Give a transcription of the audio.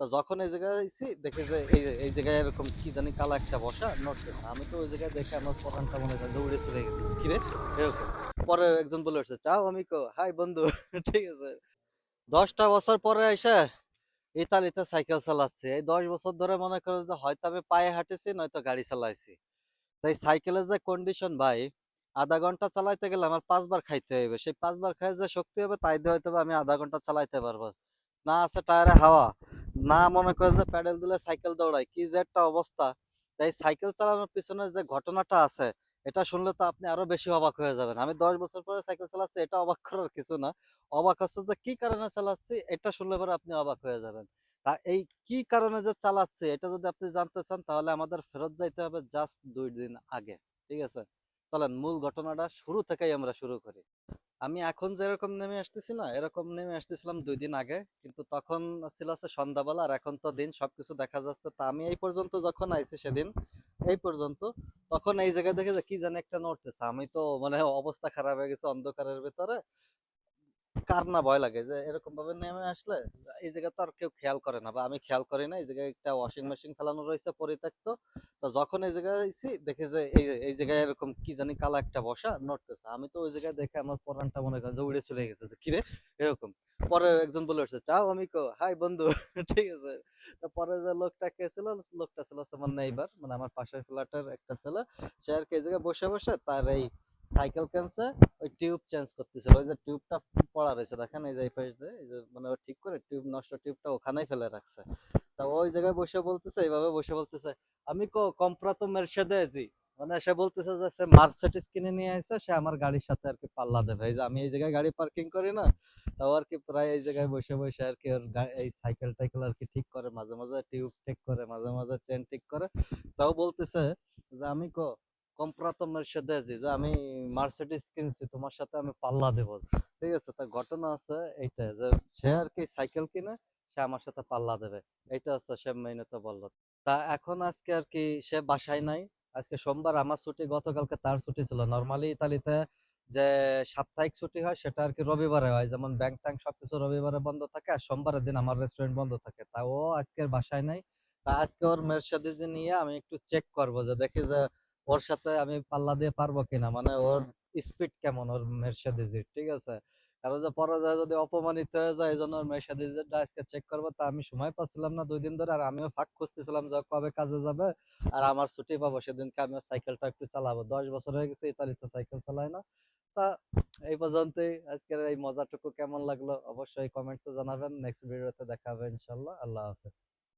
তো যখন এই জায়গায় আইছি দেখি যে এই জায়গায় এরকম কি জানি কালা একটা বসা নড়তেছে। আমি তো ওই জায়গায় দেখে আমার পরানটা মনে করেন যে উড়ে চলে গেছে। কিরে এরকম। পরে একজন বলে উঠছে, চাও? আমি কো হাই বন্ধু। ঠিক আছে। ১০টা বছর পরে আইসা ইতালিতে সাইকেল চালাচ্ছি। এই ১০ বছর ধরে মনে করেন যে হয়তো আমি পায়ে হাঁটেছি নয়তো গাড়ি চালাইছি। তাই সাইকেলের যে কন্ডিশন ভাই, ০.৫ ঘন্টা চালাইতে গেলে আমার ৫ বার খাইতে হইবে। সেই ৫ বার খাইয়ে যে শক্তি হবে তাই দিয়ে হয়তোবা আমি ০.৫ ঘন্টা চালাইতে পারবো। না আছে টায়ারে হাওয়া, না মনে করেন যে প্যাডেল দিলে সাইকেল দৌড়ায়। কি যে একটা অবস্থা! তাই সাইকেল চালানোর পিছনে যে ঘটনাটা আছে, এটা শুনলে তো আপনি আরো বেশি অবাক হয়ে যাবেন। আমি ১০ বছর পরে সাইকেল চালাচ্ছি, এটা অবাক করার কিছু না। অবাক হচ্ছে যে কি কারণে চালাচ্ছি, এটা শুনলে পরে আপনি অবাক হয়ে যাবেন। এই কি কারণে যে চালাচ্ছি এটা যদি আপনি জানতে চান তাহলে আমাদের ফেরত যাইতে হবে জাস্ট ২ দিন আগে। ঠিক আছে? চলেন মূল ঘটনাটা শুরু থেকেই আমরা শুরু করি। আমি এখন যেরকম নেমে আসতেছি না, এরকম নেমে আসতেছিলাম ২ দিন আগে। কিন্তু তখন ছিল হচ্ছে সন্ধ্যাবেলা আর এখন তো দিন সবকিছু দেখা যাচ্ছে। তা আমি এই পর্যন্ত যখন আইছি সেদিন, এই পর্যন্ত, তখন এই জায়গায় দেখে যে কি জানি একটা নড়তেছে। আমি তো মানে অবস্থা খারাপ হয়ে গেছে অন্ধকারের ভেতরে। কার না ভয় লাগে যে এরকম ভাবে নেমে আসলে এই জায়গা তো আর কেউ খেয়াল করে না বা আমি খেয়াল করি না। এই জায়গায় একটা ওয়াশিং মেশিন ফেলানো রয়েছে পরিত্যক্ত। তো যখন এই জায়গায় আইছি দেখি যে এই জায়গায় এরকম কি জানি কালা একটা বসা নড়তেছে। আমি তো ওই জায়গায় দেখে আমার পরানটা মনে করেন যে উড়ে চলে গেছে যে কিরে এরকম। পরে একজন বলে উঠছে, চাও? আমি কো হাই বন্ধু। ঠিক আছে। তো পরে যে লোকটা কে ছিল, লোকটা ছিল হচ্ছে আমার নেইবার, মানে আমার পাশের ফ্ল্যাটের একটা ছেলে। সে আর কি এই জায়গায় বসে বসে তার এই সাইকেল কিনছে, ওই টিউব চেঞ্জ করতেছিল। ওই যে টিউবটা পড়া রয়েছে দেখেন, এই যে এই পাশ দিয়ে এই যে মানে ও ঠিক করে টিউব, নষ্ট টিউবটা ওখানেই ফেলে রাখছে। তা ওই জায়গায় বসে বলতেছে, এইভাবে বসে বলতেছে, আমি কম্প্রাতো মের্সেদেজি। মানে সে বলতেছে যে সে মার্সিডিজ কিনে নিয়ে আসছে, সে আমার গাড়ির সাথে আর কি পাল্লা দেবে। এই যে আমি এই জায়গায় গাড়ি পার্কিং করি না, তাও আর কি প্রায় এই জায়গায় বসে বসে আর কি ওর এই সাইকেল টাইকেল আর কি ঠিক করে, মাঝে মাঝে টিউব ঠিক করে, মাঝে মাঝে চেন ঠিক করে। তাও বলতেছে যে আমি কম্প্রাতো মের্সেদেজি, যে আমি মার্সিডিজ কিনছি, তোমার সাথে আমি পাল্লা দেবো। ঠিক আছে? তা ঘটনা আছে এইটা যে সে আর কি সাইকেল কিনে, সে আমার সাথে পাল্লা দেবে। এইটা হচ্ছে সে মেইনত বলল। তা এখন আজকে আর কি সে বাসায় নাই। আজকে সোমবার, আমার ছুটি, গতকালকে তার ছুটি ছিল। নরমালি ইতালিতে যে সাপ্তাহিক ছুটি হয় সেটা আর কি রবিবারে হয়, যেমন ব্যাংক ট্যাঙ্ক সবকিছু রবিবারে বন্ধ থাকে, আর সোমবারের দিন আমার রেস্টুরেন্ট বন্ধ থাকে। তা ও আজকের বাসায় নাই। তা আজকে ওর মের্সিডিজ নিয়ে আমি একটু চেক করবো যে দেখি যে ওর সাথে আমি পাল্লা দিয়ে পারবো কিনা, মানে ওর স্পিড কেমন ওর মের্সিডিজের। ঠিক আছে? কারণ যে পরাজয় যদি অপমানিত হয়ে যায়, এই জন্য ওর মের্সিডিজটা আজকে চেক করবো। তা আমি সময় পাচ্ছিলাম না ২ দিন ধরে, আর আমিও ফাঁক খুঁজতেছিলাম যে ও কবে কাজে যাবে আর আমার ছুটি পাবো, সেদিনকে আমি সাইকেলটা একটু চালাবো। ১০ বছর হয়ে গেছে ইতালিতে সাইকেল চালাই না। তা এই পর্যন্তই। আজকের এই মজাটুকু কেমন লাগলো অবশ্যই কমেন্টসে জানাবেন। নেক্সট ভিডিওতে দেখা হবে ইনশাল্লাহ। আল্লাহ হাফেজ।